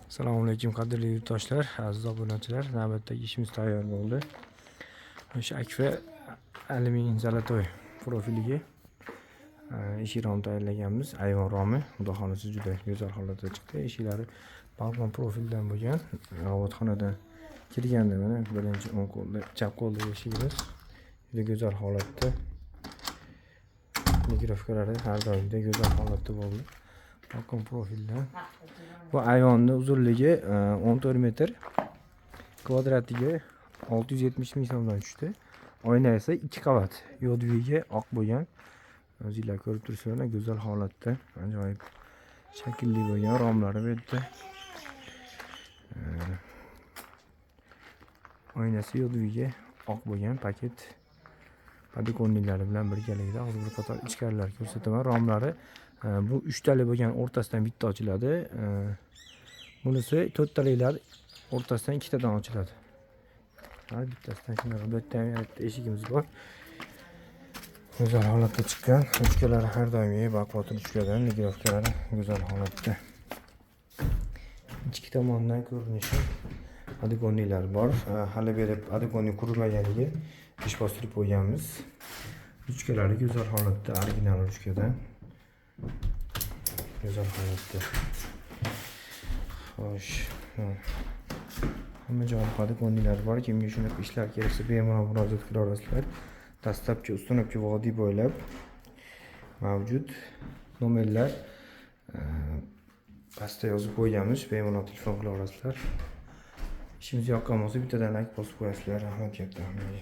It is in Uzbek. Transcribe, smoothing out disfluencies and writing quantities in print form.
Assalomu alaykum qadrli yurtdoshlar, aziz obunachilar. Navbatdagi ishimiz tayyor bo'ldi. O'sha Akfa alyumin zolotoy profiliga eshik rom tayyorlaganmiz. Ayvon romi, xudo xolisi juda go'zal holatda chiqdi. Eshiklari balkon profildan bo'lgan. Robotxonadan kirganda mana birinchi o'ng qo'lda, chap qo'ldagi eshigimiz juda go'zal holatda. Mikrofkalari har doimgidek go'zal holatda bo'ldi. Balkon profildan. Bu ayvonning uzunligi 14 metr, kvadratiga 670 ming so'mdan tushdi. Oyna esa 2 qavat. Yo'dviga oq bo'lgan. O'zingizlar ko'rib turibsizlar, go'zal holatda, ajoyib shaklli bo'lgan. Romlari bu yerda. Oynasi yo'dviga oq bo'lgan paket. Padikonlilari bilan birgalikda hozir bir qator ichkarilar ko'rsataman. Romlari bu 3 tali bo'lgan, o'rtasidan bitta ochiladi. Bunisi 4 talilar o'rtasidan 2 tadan ochiladi. Har bittasidan shunday bu yerda ham eshigimiz bor. Go'zal holatda chiqqan. Ruchkalari har doimgi baquvvat ruchkadan, mikrofkalari go'zal holatda. Ichki tomondan ko'rinishi padikonlilar bor. Hali berib padikonning qurimaganiga ish bostirib qo'yganmiz. Ruchkalari go'zal holatda, original ruchkadan. Go'zal holatda. Xo'sh. Hamma joyda padikonlilar bor. Kimga shunaqa ishlar keraksa bemalol murojaat qila olasizlar. Dastlabki ustunabki vodiy bo'ylab mavjud. Nomerlar pastda yozib qo'yganmiz. Bemalol telefon qila olasizlar. İşimiz yoqqan bo'lsa bittadan like bosib qo'yasizlar. Rahmat katta hammaga.